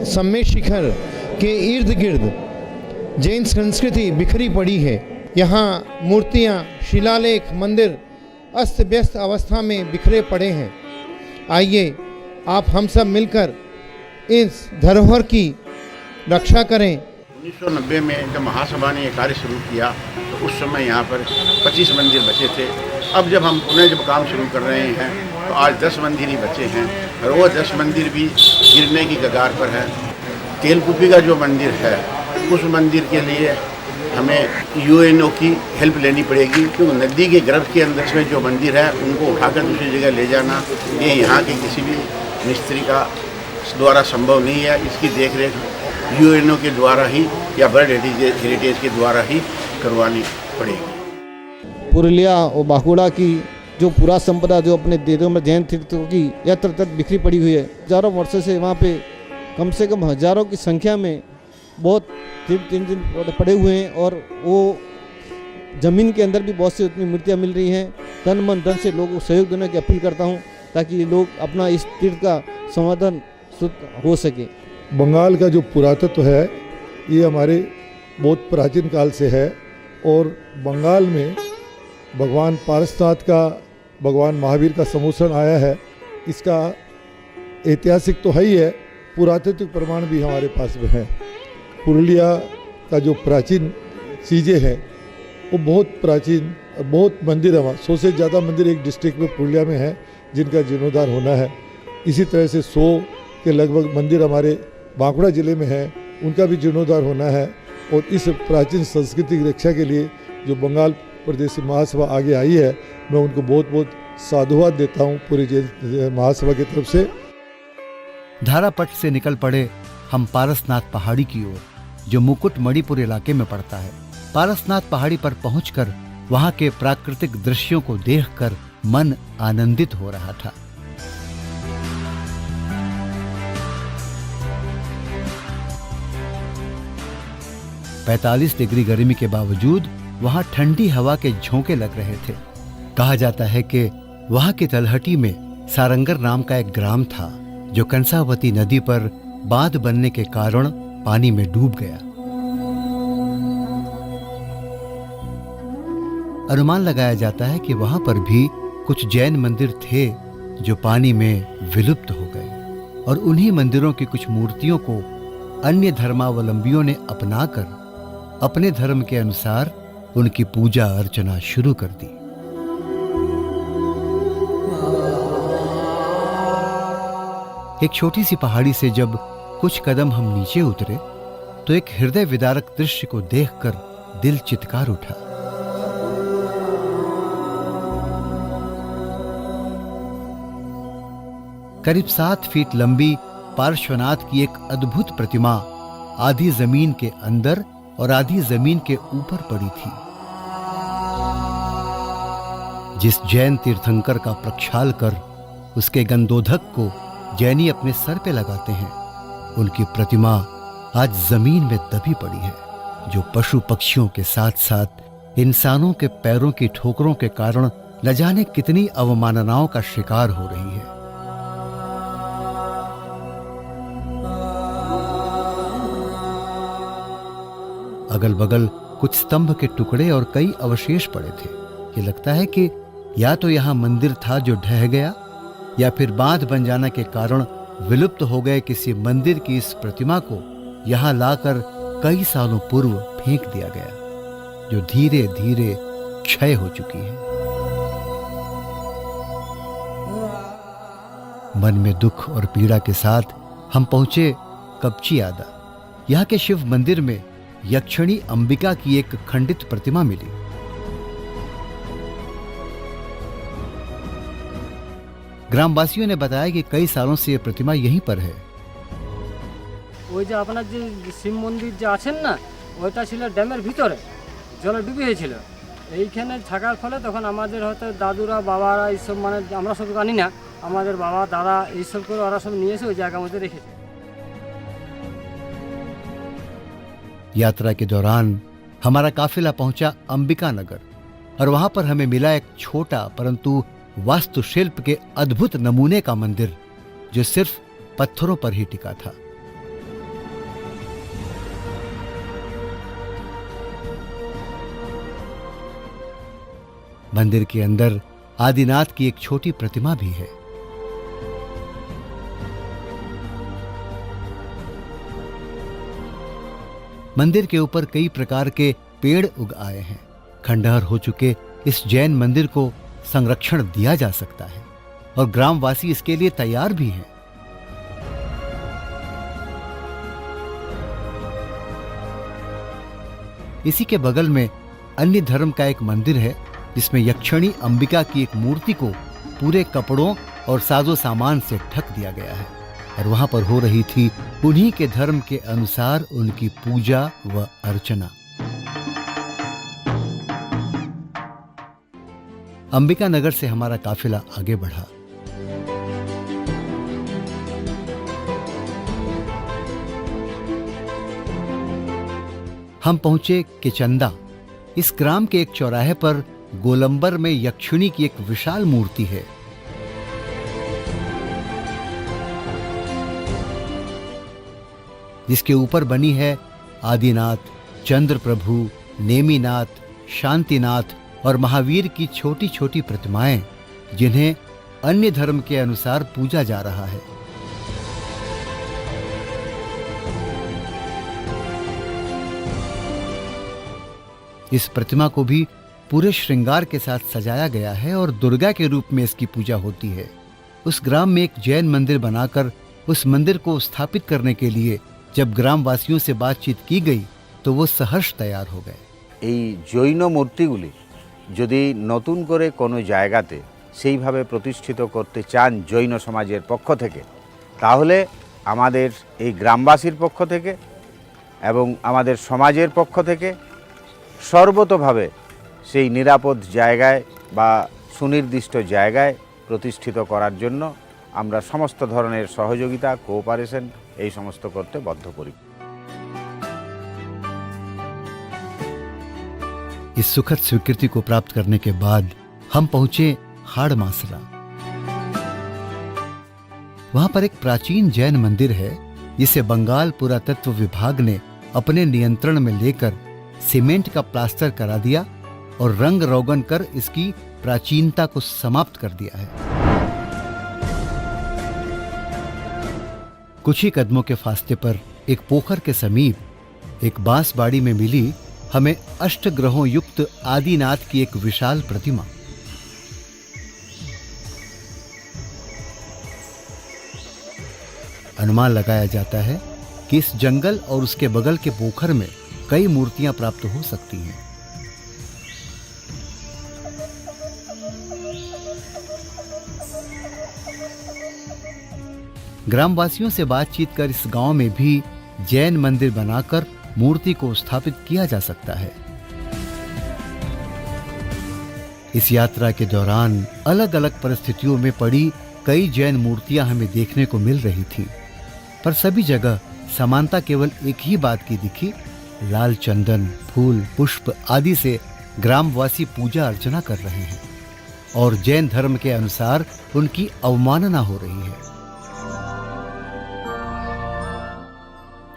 सम्मेद शिखर के इर्द गिर्द जैन संस्कृति बिखरी पड़ी है। यहाँ मूर्तियाँ, शिलालेख, मंदिर अस्त व्यस्त अवस्था में बिखरे पड़े हैं। आइए आप हम सब मिलकर इस धरोहर की रक्षा करें। 1990 में जब महासभा ने ये कार्य शुरू किया तो उस समय यहाँ पर 25 मंदिर बचे थे। अब जब हम पुनः जब काम शुरू कर रहे हैं तो आज 10 मंदिर ही बचे हैं और वो 10 मंदिर भी गिरने की कगार पर है। तेलकुपी का जो मंदिर है उस मंदिर के लिए हमें यूएनओ की हेल्प लेनी पड़ेगी, क्योंकि नदी के गर्भ के अंदर में जो मंदिर है उनको उठाकर दूसरी जगह ले जाना ये यहाँ के किसी भी मिस्त्री का द्वारा संभव नहीं है। इसकी देखरेख यूएनओ के द्वारा ही या वर्ल्ड हेरिटेज के द्वारा ही करवानी पड़ेगी। पुरुलिया और बांकुड़ा की जो पूरा संपदा जो अपने देवों में जैन तीर्थों की यत्र तक बिखरी पड़ी हुई है, हजारों वर्षों से वहाँ पे कम से कम हजारों की संख्या में बहुत तीर्थ पड़े हुए हैं और वो ज़मीन के अंदर भी बहुत सी उतनी मूर्तियाँ मिल रही हैं। तन मन धन से लोगों को सहयोग देने की अपील करता हूँ ताकि लोग अपना इस तीर्थ का संवर्धन हो सके। बंगाल का जो पुरातत्व है ये हमारे बहुत प्राचीन काल से है और बंगाल में भगवान पारसनाथ का, भगवान महावीर का समोषण आया है। इसका ऐतिहासिक तो है ही है, पुरातात्विक प्रमाण भी हमारे पास में है। पुरुलिया का जो प्राचीन चीज़ें हैं वो बहुत प्राचीन, बहुत मंदिर है, 100 से ज़्यादा मंदिर एक डिस्ट्रिक्ट में पुरुलिया में है जिनका जीर्णोद्धार होना है। इसी तरह से 100 के लगभग मंदिर हमारे बांकुड़ा ज़िले में है, उनका भी जीर्णोद्धार होना है। और इस प्राचीन संस्कृति की रक्षा के लिए जो बंगाल प्रदेश से महासभा आगे आई है, मैं उनको बहुत बहुत साधुवाद देता हूँ पूरी जैन महासभा की तरफ से। धारापट से निकल पड़े हम पारसनाथ पहाड़ी की ओर, जो मुकुट मणिपुर इलाके में पड़ता है। पारसनाथ पहाड़ी पर पहुंचकर वहां के प्राकृतिक दृश्यों को देखकर मन आनंदित हो रहा था। (45 डिग्री गर्मी के बावजूद वहां ठंडी हवा के झोंके लग रहे थे। कहा जाता है कि वहां की तलहटी में सारंगर नाम का एक ग्राम था, जो कंसावती नदी पर बांध बनने के कारण पानी में डूब गया। अनुमान लगाया जाता है कि वहां पर भी कुछ जैन मंदिर थे जो पानी में विलुप्त हो गए, और उन्हीं मंदिरों की कुछ मूर्तियों को अन्य धर्मावलंबियों ने अपनाकर अपने धर्म के अनुसार उनकी पूजा अर्चना शुरू कर दी। एक छोटी सी पहाड़ी से जब कुछ कदम हम नीचे उतरे तो एक हृदय विदारक दृश्य को देखकर दिल चित्कार उठा। करीब 7 फीट लंबी पार्श्वनाथ की एक अद्भुत प्रतिमा आधी जमीन के अंदर और आधी जमीन के ऊपर पड़ी थी। जिस जैन तीर्थंकर का प्रक्षाल कर उसके गंधोदक को जैनी अपने सर पे लगाते हैं, उनकी प्रतिमा आज जमीन में दबी पड़ी है, जो पशु पक्षियों के साथ साथ इंसानों के पैरों की ठोकरों के कारण न जाने कितनी अवमाननाओं का शिकार हो रही है। अगल बगल कुछ स्तंभ के टुकड़े और कई अवशेष पड़े थे। ये लगता है कि या तो यहां मंदिर था जो ढह गया, या फिर बांध बन जाने के कारण विलुप्त हो गए किसी मंदिर की इस प्रतिमा को यहां लाकर कई सालों पूर्व फेंक दिया गया, जो धीरे धीरे क्षय हो चुकी है। मन में दुख और पीड़ा के साथ हम पहुंचे कपचियादा। यहाँ के शिव मंदिर में यक्षिणी अंबिका की एक खंडित प्रतिमा मिली। ग्रामवासियों ने बताया कि कई सालों से यह प्रतिमा यहीं पर है। ওই যে আপনার যে শিব মন্দির যে আছেন না, ওইটা ছিল ড্যামের ভিতরে, জলে ডুবে হয়েছিল। এইখানে থাকার ফলে তখন আমাদের হয়তো দাদুরা বাবারা এইসব, মানে আমরা সব জানি না, আমাদের বাবা দাদা এইসব করে ওরা সব নিয়ে এসে ওই জায়গার মধ্যে রেখেছে। यात्रा के दौरान हमारा काफिला पहुंचा अंबिका नगर, और वहां पर हमें मिला एक छोटा परंतु वास्तुशिल्प के अद्भुत नमूने का मंदिर, जो सिर्फ पत्थरों पर ही टिका था। मंदिर के अंदर आदिनाथ की एक छोटी प्रतिमा भी है। मंदिर के ऊपर कई प्रकार के पेड़ उग आए हैं। खंडहर हो चुके इस जैन मंदिर को संरक्षण दिया जा सकता है, और ग्रामवासी इसके लिए तैयार भी हैं। इसी के बगल में अन्य धर्म का एक मंदिर है, जिसमें यक्षिणी अंबिका की एक मूर्ति को पूरे कपड़ों और साजो सामान से ढक दिया गया है, और वहां पर हो रही थी उन्हीं के धर्म के अनुसार उनकी पूजा व अर्चना। अंबिका नगर से हमारा काफिला आगे बढ़ा। हम पहुंचे किचंदा। इस ग्राम के एक चौराहे पर गोलंबर में यक्षिणी की एक विशाल मूर्ति है। जिसके ऊपर बनी है आदिनाथ, चंद्र प्रभु, नेमीनाथ, शांतिनाथ और महावीर की छोटी छोटी प्रतिमाएं, जिन्हें अन्य धर्म के अनुसार पूजा जा रहा है। इस प्रतिमा को भी पूरे श्रृंगार के साथ सजाया गया है और दुर्गा के रूप में इसकी पूजा होती है। उस ग्राम में एक जैन मंदिर बनाकर उस मंदिर को स्थापित करने के लिए जब ग्रामवासियों से बातचीत की गई तो वो सहर्ष तैयार हो गए। এই জৈন মূর্তিগুলি যদি নতুন করে কোনো জায়গাতে সেইভাবে প্রতিষ্ঠিত করতে চান জৈন সমাজের পক্ষ থেকে, তাহলে আমাদের এই গ্রামবাসীর পক্ষ থেকে এবং আমাদের সমাজের পক্ষ থেকে সর্বতোভাবে সেই নিরাপদ জায়গায় বা সুনির্দিষ্ট জায়গায় প্রতিষ্ঠিত করার জন্য আমরা সমস্ত ধরনের সহযোগিতা, কোঅপারেশন এই সমস্ত করতে বদ্ধপরিকর। इस सुखद स्वीकृति को प्राप्त करने के बाद हम पहुंचे हाड़मासला। वहां पर एक प्राचीन जैन मंदिर है जिसे बंगाल पुरातत्व विभाग ने अपने नियंत्रण में लेकर सीमेंट का प्लास्टर करा दिया और रंग रोगन कर इसकी प्राचीनता को समाप्त कर दिया है। कुछ ही कदमों के फासले पर एक पोखर के समीप एक बांस बाड़ी में मिली हमें अष्टग्रहों युक्त आदिनाथ की एक विशाल प्रतिमा। अनुमान लगाया जाता है कि इस जंगल और उसके बगल के पोखर में कई मूर्तियां प्राप्त हो सकती हैं। ग्रामवासियों से बातचीत कर इस गांव में भी जैन मंदिर बनाकर मूर्ति को स्थापित किया जा सकता है। इस यात्रा के दौरान अलग अलग परिस्थितियों में पड़ी कई जैन मूर्तियां हमें देखने को मिल रही थीं, पर सभी जगह समानता केवल एक ही बात की दिखी, लाल चंदन, फूल, पुष्प आदि से ग्रामवासी पूजा अर्चना कर रहे हैं और जैन धर्म के अनुसार उनकी अवमानना हो रही है।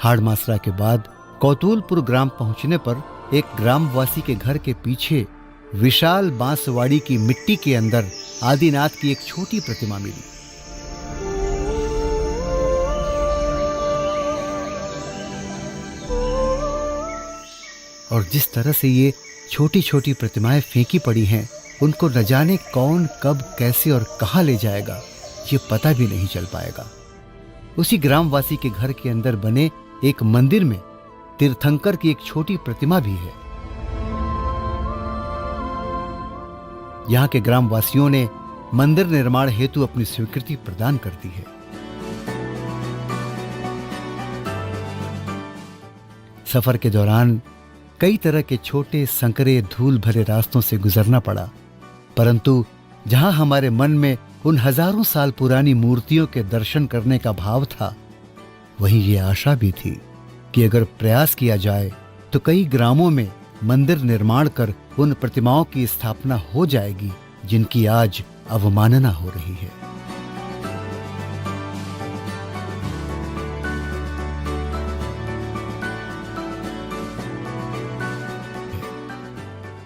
हाड़मासरा के बाद कौतूलपुर ग्राम पहुंचने पर एक ग्रामवासी के घर के पीछे विशाल बांसवाड़ी की मिट्टी के अंदर आदिनाथ की एक छोटी प्रतिमा मिली। और जिस तरह से ये छोटी छोटी प्रतिमाएं फेंकी पड़ी हैं, उनको न जाने कौन कब कैसे और कहां ले जाएगा, ये पता भी नहीं चल पाएगा। उसी ग्रामवासी के घर के अंदर बने एक मंदिर में तीर्थंकर की एक छोटी प्रतिमा भी है। यहां के ग्रामवासियों ने मंदिर निर्माण हेतु अपनी स्वीकृति प्रदान कर दी है। सफर के दौरान कई तरह के छोटे संकरे धूल भरे रास्तों से गुजरना पड़ा, परंतु जहां हमारे मन में उन हजारों साल पुरानी मूर्तियों के दर्शन करने का भाव था, वहीं ये आशा भी थी कि अगर प्रयास किया जाए तो कई ग्रामों में मंदिर निर्माण कर उन प्रतिमाओं की स्थापना हो जाएगी जिनकी आज अवमानना हो रही है।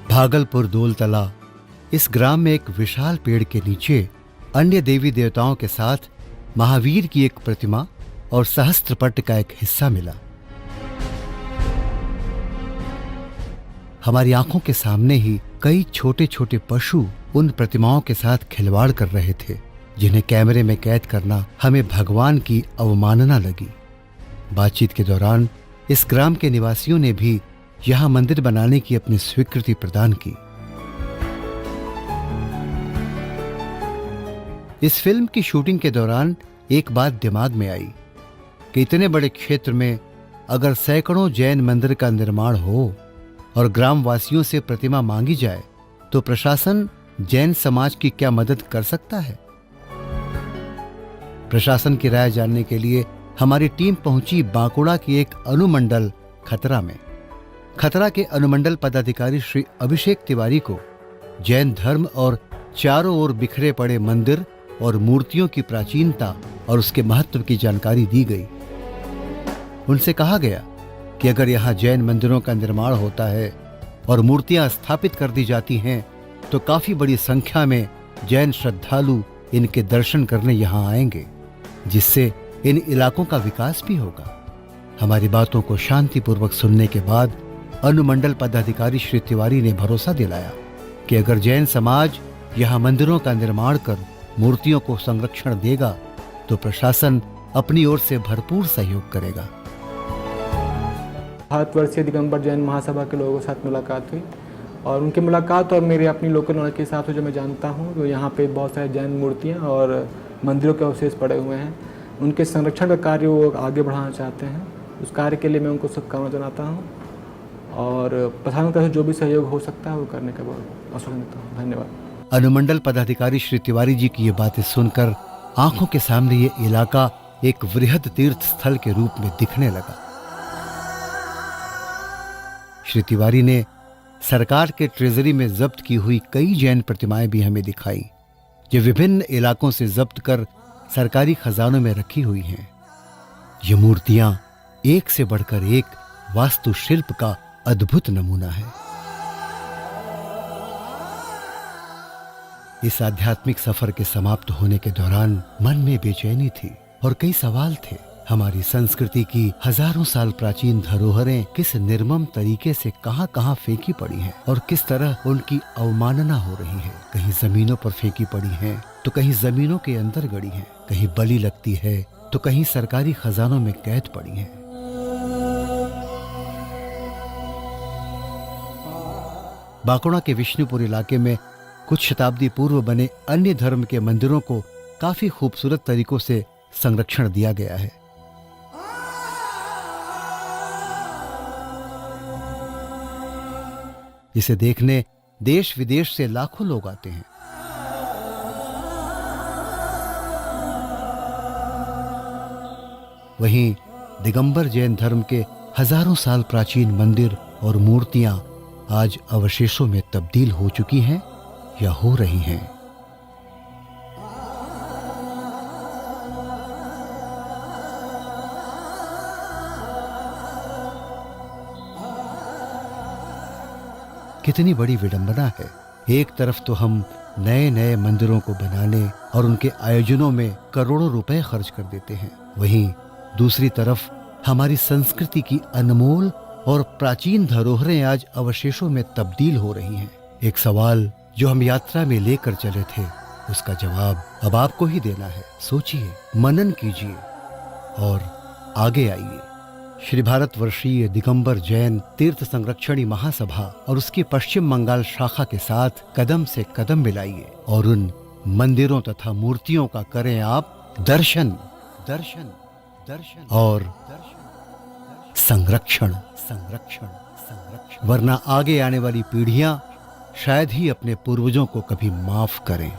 भागलपुर दोलतला इस ग्राम में एक विशाल पेड़ के नीचे अन्य देवी देवताओं के साथ महावीर की एक प्रतिमा और सहस्त्रपट का एक हिस्सा मिला। हमारी आंखों के सामने ही कई छोटे छोटे पशु उन प्रतिमाओं के साथ खिलवाड़ कर रहे थे, जिन्हें कैमरे में कैद करना हमें भगवान की अवमानना लगी। बातचीत के दौरान इस ग्राम के निवासियों ने भी यहां मंदिर बनाने की अपनी स्वीकृति प्रदान की। इस फिल्म की शूटिंग के दौरान एक बात दिमाग में आई कि इतने बड़े क्षेत्र में अगर सैकड़ों जैन मंदिर का निर्माण हो और ग्रामवासियों से प्रतिमा मांगी जाए तो प्रशासन जैन समाज की क्या मदद कर सकता है? प्रशासन की राय जानने के लिए हमारी टीम पहुंची बांकुड़ा की एक अनुमंडल खतरा में। खतरा के अनुमंडल पदाधिकारी श्री अभिषेक तिवारी को जैन धर्म और चारों ओर बिखरे पड़े मंदिर और मूर्तियों की प्राचीनता और उसके महत्व की जानकारी दी गई। उनसे कहा गया कि अगर यहाँ जैन मंदिरों का निर्माण होता है और मूर्तियां स्थापित कर दी जाती हैं तो काफी बड़ी संख्या में जैन श्रद्धालु इनके दर्शन करने यहाँ आएंगे, जिससे इन इलाकों का विकास भी होगा। हमारी बातों को शांतिपूर्वक सुनने के बाद अनुमंडल पदाधिकारी श्री तिवारी ने भरोसा दिलाया कि अगर जैन समाज यहाँ मंदिरों का निर्माण कर मूर्तियों को संरक्षण देगा तो प्रशासन अपनी ओर से भरपूर सहयोग करेगा। भारतवर्षीय दिगंबर जैन महासभा के लोगों के साथ मुलाकात हुई और उनकी मुलाकात और मेरी अपनी लोकल नॉलेज के हिसाब से जो मैं जानता हूँ, तो यहाँ पे बहुत सारे जैन मूर्तियाँ और मंदिरों के अवशेष पड़े हुए हैं। उनके संरक्षण का कार्य वो आगे बढ़ाना चाहते हैं। उस कार्य के लिए मैं उनको शुभकामना जनाता हूँ और प्रशासन की तरफ से जो भी सहयोग हो सकता है वो करने का बहुत आश्वासन देता हूँ। धन्यवाद। अनुमंडल पदाधिकारी श्री तिवारी जी की ये बातें सुनकर आंखों के सामने ये इलाका एक वृहद तीर्थ स्थल के रूप में दिखने लगा। श्री तिवारी ने सरकार के ट्रेजरी में जब्त की हुई कई जैन प्रतिमाएं भी हमें दिखाई, जो विभिन्न इलाकों से जब्त कर सरकारी खजानों में रखी हुई हैं। ये मूर्तियां एक से बढ़कर एक वास्तुशिल्प का अद्भुत नमूना है। इस आध्यात्मिक सफर के समाप्त होने के दौरान मन में बेचैनी थी और कई सवाल थे। हमारी संस्कृति की हजारों साल प्राचीन धरोहरें किस निर्मम तरीके से कहां-कहां फेंकी पड़ी हैं और किस तरह उनकी अवमानना हो रही है। कहीं जमीनों पर फेंकी पड़ी हैं, तो कहीं जमीनों के अंदर गड़ी हैं, कहीं बलि लगती है तो कहीं सरकारी खजानों में कैद पड़ी हैं। बांकुड़ा के विष्णुपुर इलाके में कुछ शताब्दी पूर्व बने अन्य धर्म के मंदिरों को काफी खूबसूरत तरीकों से संरक्षण दिया गया है। इसे देखने देश विदेश से लाखों लोग आते हैं। वहीं दिगंबर जैन धर्म के हजारों साल प्राचीन मंदिर और मूर्तियां आज अवशेषों में तब्दील हो चुकी हैं या हो रही हैं। कितनी बड़ी विडंबना है। एक तरफ तो हम नए नए मंदिरों को बनाने और उनके आयोजनों में करोड़ों रुपए खर्च कर देते हैं, वहीं दूसरी तरफ हमारी संस्कृति की अनमोल और प्राचीन धरोहरें आज अवशेषों में तब्दील हो रही हैं। एक सवाल जो हम यात्रा में लेकर चले थे, उसका जवाब अब आपको ही देना है। सोचिए, मनन कीजिए और आगे आइए। श्री भारतवर्षीय दिगंबर जैन तीर्थ संरक्षणी महासभा और उसकी पश्चिम बंगाल शाखा के साथ कदम से कदम मिलाइए और उन मंदिरों तथा मूर्तियों का करें आप दर्शन दर्शन दर्शन और संरक्षण संरक्षण संरक्षण, वरना आगे आने वाली पीढ़ियां शायद ही अपने पूर्वजों को कभी माफ करें।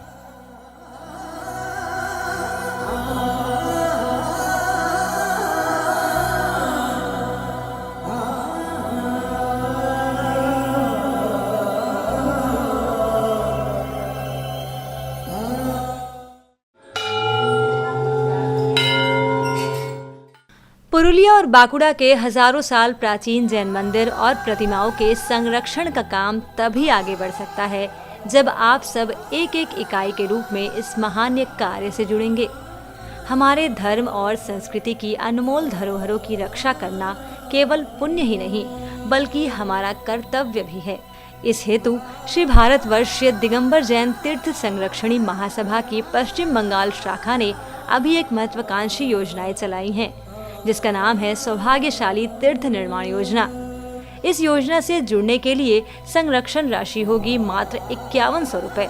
पुरुलिया और बांकुड़ा के हजारों साल प्राचीन जैन मंदिर और प्रतिमाओं के संरक्षण का काम तभी आगे बढ़ सकता है जब आप सब एक एक इकाई के रूप में इस महान कार्य से जुड़ेंगे। हमारे धर्म और संस्कृति की अनमोल धरोहरों की रक्षा करना केवल पुण्य ही नहीं बल्कि हमारा कर्तव्य भी है। इस हेतु श्री भारतवर्षीय दिगंबर जैन तीर्थ संरक्षणी महासभा की पश्चिम बंगाल शाखा ने अभी एक महत्वाकांक्षी योजनाएं चलाई हैं, जिसका नाम है सौभाग्यशाली तीर्थ निर्माण योजना। इस योजना से जुड़ने के लिए संरक्षण राशि होगी मात्र 5100 रुपए।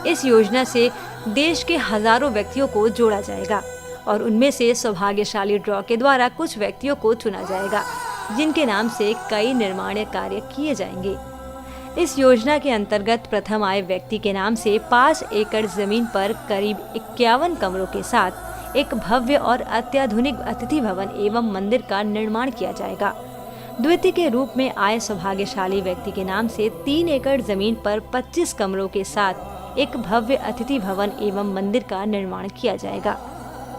इस योजना से देश के हजारों व्यक्तियों को जोड़ा जाएगा और उनमें से सौभाग्यशाली ड्रॉ के द्वारा कुछ व्यक्तियों को चुना जाएगा, जिनके नाम से कई निर्माण कार्य किए जाएंगे। इस योजना के अंतर्गत प्रथम आए व्यक्ति के नाम से 5 एकड़ जमीन पर करीब 51 कमरों के साथ एक भव्य और अत्याधुनिक अतिथि भवन एवं मंदिर का निर्माण किया जाएगा। द्वितीय के रूप में आए सौभाग्यशाली व्यक्ति के नाम से 3 एकड़ जमीन पर 25 कमरों के साथ एक भव्य अतिथि भवन एवं मंदिर का निर्माण किया जाएगा।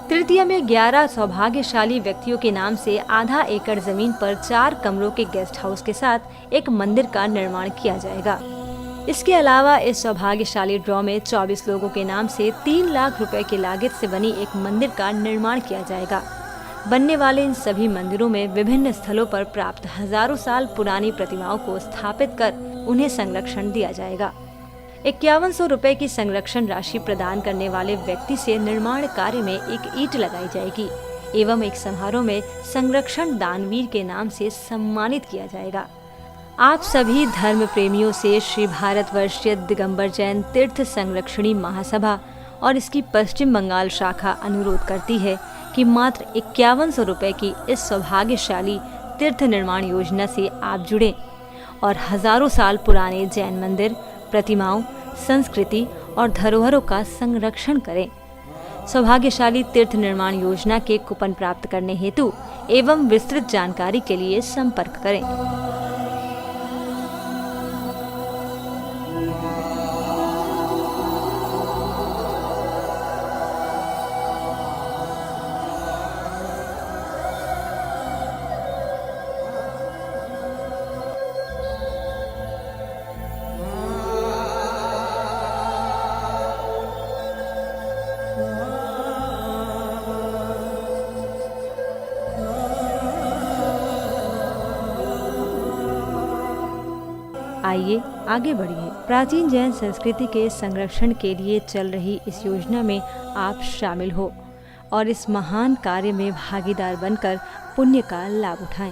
तृतीय में 11 सौभाग्यशाली व्यक्तियों के नाम से आधा एकड़ जमीन पर 4 कमरों के गेस्ट हाउस के साथ एक मंदिर का निर्माण किया जाएगा। इसके अलावा इस सौभाग्यशाली ड्रॉ में 24 लोगों के नाम से 3 लाख रुपए की लागत से बनी एक मंदिर का निर्माण किया जाएगा। बनने वाले इन सभी मंदिरों में विभिन्न स्थलों पर प्राप्त हजारों साल पुरानी प्रतिमाओं को स्थापित कर उन्हें संरक्षण दिया जाएगा। 5100 रुपए की संरक्षण राशि प्रदान करने वाले व्यक्ति से निर्माण कार्य में एक ईंट लगाई जाएगी एवं एक समारोह में संरक्षण दानवीर के नाम से सम्मानित किया जाएगा। आप सभी धर्म प्रेमियों से श्री भारतवर्षीय दिगंबर जैन तीर्थ संरक्षणी महासभा और इसकी पश्चिम बंगाल शाखा अनुरोध करती है कि मात्र 5100 रुपये की इस सौभाग्यशाली तीर्थ निर्माण योजना से आप जुड़ें और हजारों साल पुराने जैन मंदिर, प्रतिमाओं, संस्कृति और धरोहरों का संरक्षण करें। सौभाग्यशाली तीर्थ निर्माण योजना के कूपन प्राप्त करने हेतु एवं विस्तृत जानकारी के लिए संपर्क करें। आइए आगे बढ़िए। प्राचीन जैन संस्कृति के संरक्षण के लिए चल रही इस योजना में आप शामिल हो और इस महान कार्य में भागीदार बनकर पुण्य का लाभ उठाएं।